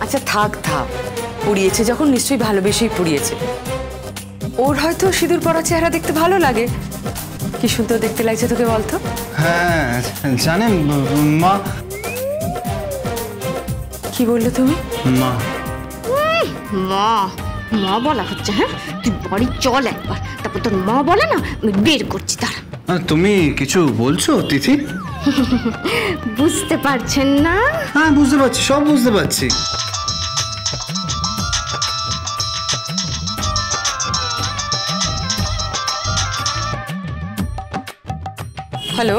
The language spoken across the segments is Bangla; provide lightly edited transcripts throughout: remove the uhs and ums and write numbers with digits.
আচ্ছা থাক থাক, পুড়িয়েছে যখন নিশ্চয়ই ভালোবেসেই পুড়িয়েছে। ওর হয়তো সিঁদুর পরা চেহারা দেখতে ভালো লাগে। কি সুন্দর দেখতে লাগছে তোকে বলতো। হ্যাঁ জানেন মা। কি বললে তুমি? মা মা মা বলা হচ্ছে? হ্যাঁ, তুই বাড়ি চল একবার, তারপর তোর মা বলে না আমি বের করছি তার। তুমি কিছু বলছো তিথি? বুঝতে পারছেন না? হ্যাঁ বুঝতে পারছি, সব বুঝতে পারছি। হ্যালো,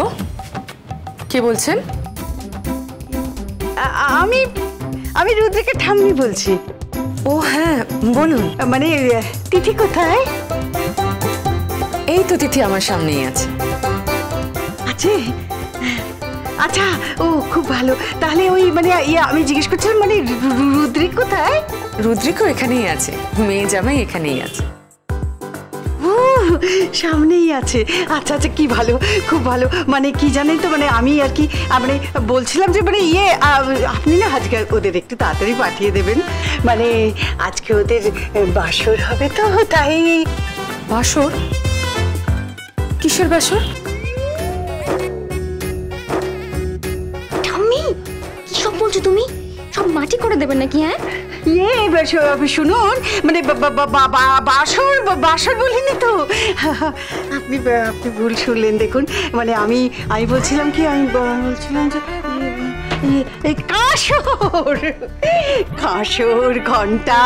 কে বলছেন? আমি আমি রুদ্রিকের ঠাম্মি বলছি। ও হ্যাঁ বলুন। মানে তিথি কোথায়? এই তো তিথি আমার সামনেই আছে। আছে? আচ্ছা, ও খুব ভালো। তাহলে ওই মানে আমি জিজ্ঞেস করছিলাম মানে রুদ্রিক কোথায়? রুদ্রিকও এখানেই আছে, মেয়ে জামাই এখানেই আছে। ও সামনেই আছে। আচ্ছা আচ্ছা, কি ভালো, খুব ভালো। মানে কি জানেন তো, মানে আমি আর কি মানে বলছিলাম যে মানে আপনি না আজকে ওদের একটু তাড়াতাড়ি পাঠিয়ে দেবেন। মানে আজকে ওদের বাসর হবে তো, তাই। বাসর? কিসের বাসর? ঠাম্মি কি সব বলছো তুমি? সব মাটি করে দেবেন নাকি? হ্যাঁ শুনুন, মানে বাসর বাসর বলিনি তো আপনি আপনি ভুল শুনলেন। দেখুন মানে আমি বলছিলাম কি, আমি বলছিলাম যে এই কাঁসর কাঁসর ঘন্টা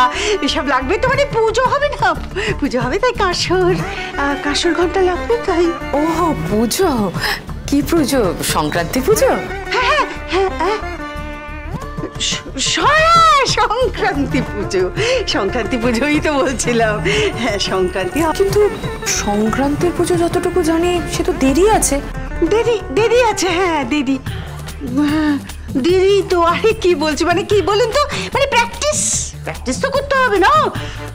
এসব লাগবে তো, মানে পুজো হবে না, পুজো হবে তাই কাঁসর ঘন্টা লাগবে তাই। ও পুজো? কি পুজো? সংক্রান্তি পুজো? হ্যাঁ হ্যাঁ হ্যাঁ, সংক্রান্তি পুজো। সংক্রান্তি পুজোই তো বলছিলাম। হ্যাঁ সংক্রান্তি। কিন্তু সংক্রান্তির পুজো যতটুকু জানি সে তো দেরি আছে। দেরি আছে? হ্যাঁ দেরি তো। আরে কি বলছি, মানে কি বলুন তো, মানে প্র্যাকটিস তো করতে হবে না?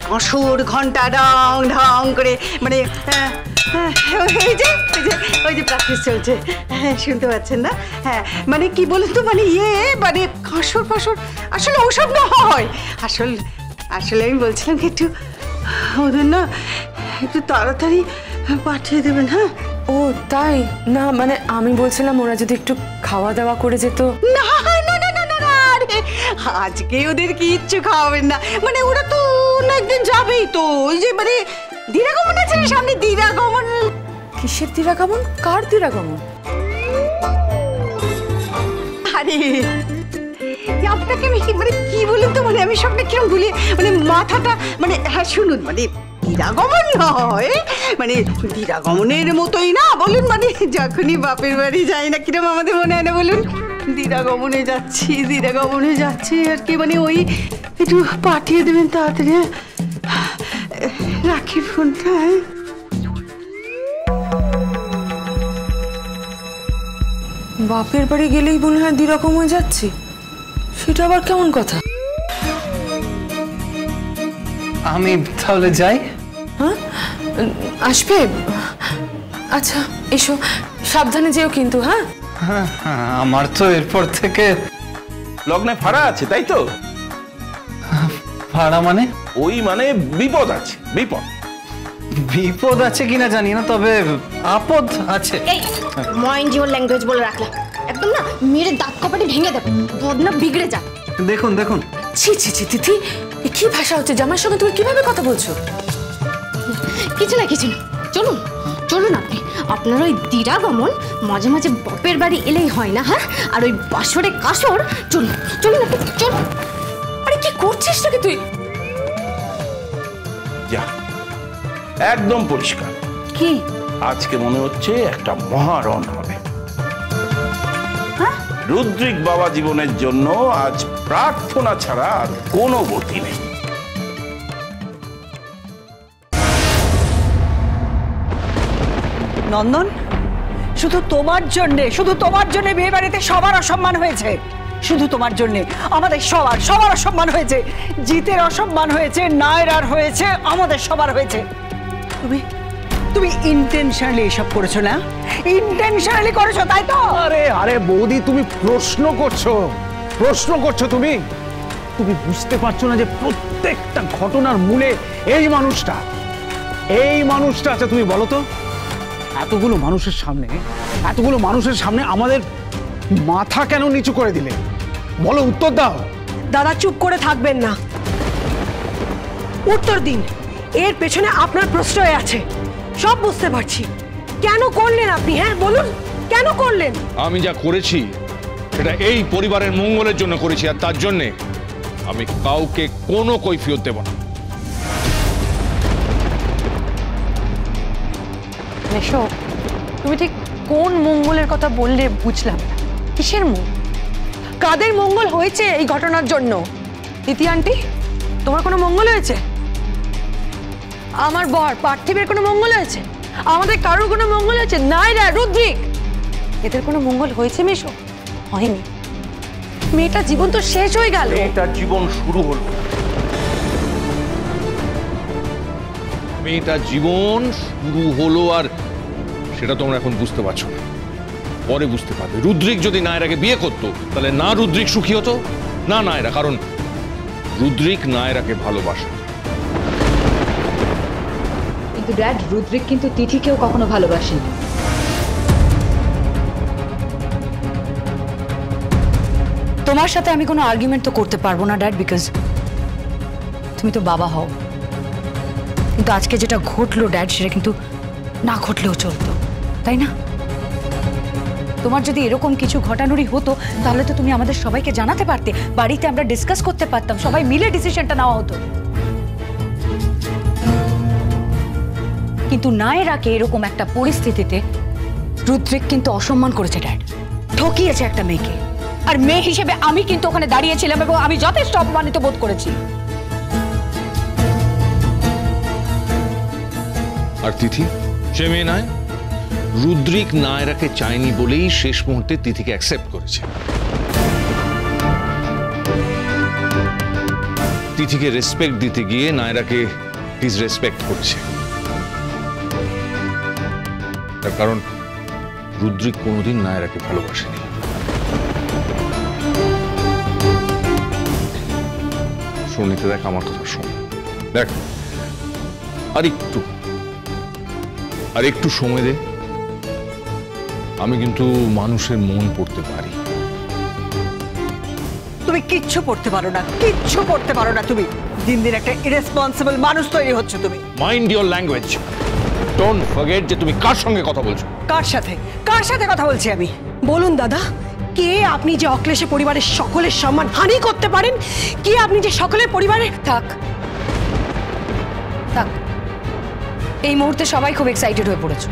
কাঁসর ঘন্টা ঢং ঢং করে মানে ওই যে প্র্যাকটিস চলছে। হ্যাঁ শুনতে পাচ্ছেন না? হ্যাঁ মানে কি বলুন তো, মানে মানে কাঁসর ফাঁসর আসলে ওসব না হয়। আসলে আমি বলছিলাম কি একটু ওদের না একটু তাড়াতাড়ি পাঠিয়ে দেবেন। হ্যাঁ ও তাই না, মানে আমি বলছিলাম ওরা যদি একটু খাওয়া দাওয়া করে যেত। না না না না না, আরে আজকে ওদের কিচ্ছু খাওয়াবেন না। মানে ওরা তো একদিন যাবেই তো, ওই যে মানে দিরাগমন আছে সামনে। দিরাগমন? কিসের দিরাগমন? কার দিরাগমন? আরে আপনাকে আমি মানে কি বলুন তো, মানে আমি সবটা কিরম ভুলি, মানে মাথাটা মানে। হ্যাঁ শুনুন, মানে দিরাগমন নয়, মানে দিরাগমনের মতোই না বলুন, মানে যখনই বাপের বাড়ি যাই না কিরম আমাদের মনে হয় না বলুন, দিরাগমনে যাচ্ছি আর কি। মানে ওই একটু পাঠিয়ে দেবেন তাড়াতাড়ি। রাখি ফোনটা। বাপের বাড়ি গেলেই মনে হয় দিরকম হয়ে যাচ্ছি, সেটা আবার কেমন কথা? আমি তাহলে যাই। হ্যাঁ আসবে? আচ্ছা এসো, সাবধানে যেও কিন্তু। হ্যাঁ হ্যাঁ আমার তো এরপর থেকে লগ্নে ভাড়া আছে, তাই তো? ভাড়া মানে? ওই মানে বিপদ আছে। বিপদ আছে কিনা জানি না, তবে আপদ আছে। এই মাইন্ড ইওর ল্যাঙ্গুয়েজ বলে রাখলাম, একদম না মেরে দাঁত কপাটি ভেঙে দেবে, বদনা বিগড়ে যা। দেখুন ছি ছি ছি তিথি, কি ভাষা হচ্ছে? জামাইয়ের সঙ্গে তুমি কিভাবে কথা বলছো? কিছু না চলুন আপনার ওই দিরাগমন মাঝে মাঝে বাপের বাড়ি এলেই হয় না? হ্যাঁ, আর ওই বাসরে কাসর চলুন। আরে কি করছিস নাকি তুই? যা, একদম পরিষ্কার। কি আজকে মনে হচ্ছে একটা মহারণ হবে। রুদ্রিক বাবা জীবনের জন্য আজ প্রার্থনা ছাড়া আর কোনো গতি নেই। নন্দন, শুধু তোমার জন্যে বিয়ে বাড়িতে সবার অসম্মান হয়েছে। শুধু তোমার জন্যে আমাদের সবার অসম্মান হয়েছে। জিতের অসম্মান হয়েছে, নায়রার হয়েছে, আমাদের সবার হয়েছে। তুমি ইন্টেনশনালি এসব করেছো না? ইন্টেনশনালি করেছো, তাই তো? আরে বৌদি, তুমি প্রশ্ন করছো তুমি। তুমি বুঝতে পারছো না যে প্রত্যেকটা ঘটনার মূলে এই মানুষটা আছে? তুমি বলো তো, এতগুলো মানুষের সামনে আমাদের মাথা কেন নিচু করে দিলে? বলো, উত্তর দাও। দাদা চুপ করে থাকবেন না, উত্তর দিন। এর পেছনে আপনার প্রশ্রয় আছে, সব বুঝতে পারছি। কেন করলেন আপনি? হ্যাঁ বলুন, কেন করলেন? আমি যা করেছি সেটা এই পরিবারের মঙ্গলের জন্য করেছি, আর তার জন্যে আমি কাউকে কোনো কৈফিয়ত দেব না। মেশো, তুমি ঠিক কোন মঙ্গলের কথা বললে বুঝলাম না। কিসের মঙ্গল? কাদের মঙ্গল হয়েছে এই ঘটনার জন্য? তিথি আন্টি, তোমার কোনো মঙ্গল হয়েছে? আমার বর পার্থিবের কোনো মঙ্গল হয়েছে? আমাদের কারোর কোনো মঙ্গল হয়েছে? নাইরা, রুদ্রিক, এদের কোনো মঙ্গল হয়েছে মেশো? হয়নি। মেয়েটার জীবন তো শেষ হয়ে গেল। মেয়েটার জীবন শুরু হলো। মেয়েটার জীবন শুরু হলো, আর সেটা তোমরা এখন বুঝতে পারছো না, পরে বুঝতে পারবে। রুদ্রিক যদি নায়রাকে বিয়ে করতো তাহলে না রুদ্রিক সুখী হতো না নায়রা, কারণ রুদ্রিক নায়রাকে ভালোবাসে। কিন্তু ড্যাড, রুদ্রিক কিন্তু তিথিকেও কখনো ভালোবাসেনি। তোমার সাথে আমি কোনো আর্গুমেন্ট তো করতে পারবো না ড্যাড, বিকজ তুমি তো বাবা হও। কিন্তু আজকে যেটা ঘটলো ড্যাড, সেটা কিন্তু না ঘটলেও চলতো, তাই না? তোমার যদি এরকম কিছু ঘটানোরই হতো তাহলে তো তুমি আমাদের সবাইকে জানাতে পারতে, বাড়িতে আমরা ডিসকাস করতে পারতাম, সবাই মিলে ডিসিশনটা নেওয়া হতো। কিন্তু নায়রাকে এরকম একটা পরিস্থিতিতে রুদ্রিক কিন্তু অসম্মান করেছে ড্যাড, ঠকিয়েছে একটা মেয়েকে। আর মেয়ে হিসেবে আমি কিন্তু ওখানে দাঁড়িয়েছিলাম এবং আমি যথেষ্ট অপমানিত বোধ করেছি। আর তিথি সে মেয়ে নয়, রুদ্রিক নায়রাকে চায়নি বলেই শেষ মুহূর্তে তিথিকে অ্যাকসেপ্ট করেছে। তিথিকে রেসপেক্ট দিতে গিয়ে নায়রাকে ডিসরেসপেক্ট করছে। তার কারণ রুদ্রিক কোনোদিন নায়রাকে ভালোবাসেনি। শুনিতে দেখ, আমার কথা শোন, দেখ আর একটু সময় দে। আমি কিন্তু মানুষের মন পড়তে পারি। তুমি কিচ্ছু পড়তে পারো না, তুমি দিন দিন একটা ইরেসপন্সিবল মানুষ তৈরি হচ্ছে তুমি। Mind your language, don't forget যে তুমি কার সঙ্গে কথা বলছো। কার সাথে কথা বলছি আমি? বলুন দাদা, কে আপনি যে অক্লেশে পরিবারের সকলের সম্মান হানি করতে পারেন? কে আপনি যে সকলের পরিবারের... থাক, এই মুহূর্তে সবাই খুব এক্সাইটেড হয়ে পড়েছো।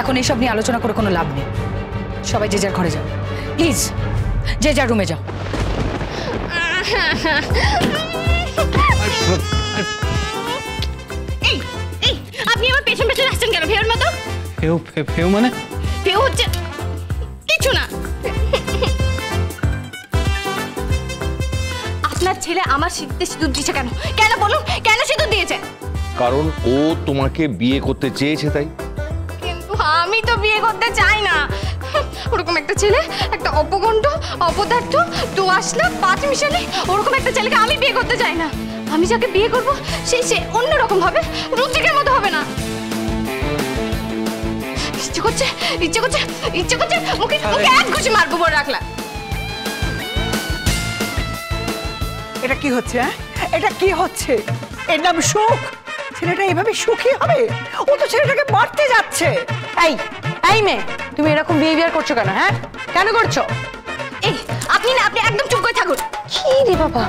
এখন এইসব নিয়ে আলোচনা করে কোনো লাভ নেই। সবাই যে যার ঘরে যাও, প্লিজ, যে যার রুমে যাও। আপনি আমার পেছন পেছন আসছেন কেন ফেউর মতো? ফেউ মানে? ফেউ হচ্ছে কিছু না। আপনার ছেলে আমার শীতে সিঁদুর দিয়েছে কেন? কেন বলুন, কেন সিঁদুর দিয়েছে? কারণ ও তোমাকে বিয়ে করতে চেয়েছে তাই। কিন্তু আমি তো বিয়ে করতে চাই না। ওরকম একটা ছেলে, একটা অপগণ্ড, অপদার্থ, দোআঁশলা, পাঁচ মিশালি, ওরকম একটা ছেলেকে আমি বিয়ে করতে চাই না। আমি যাকে বিয়ে করব সে অন্যরকম হবে, রুদ্রিকের মতো হবে না। ইচ্ছে করছে ওকে এক ঘুষি মারবো বলে রাখলা। এটা কি হচ্ছে? এটা কি হচ্ছে? এর নাম সুখ? ছেলেটা এভাবে সুখী হবে? ও তো ছেলেটাকে মারতে যাচ্ছে। এই মেয়ে, তুমি এরকম বিহেভিয়ার করছো কেন? হ্যাঁ, কেন করছো? এই আপনি একদম চুপ করে থাকুন। কি রে বাবা,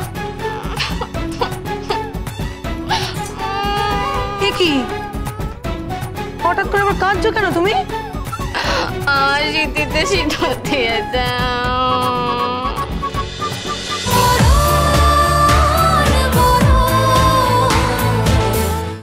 কি হঠাৎ করে আবার কাঁদছো কেন তুমি? আমার শীতে সিঁদুর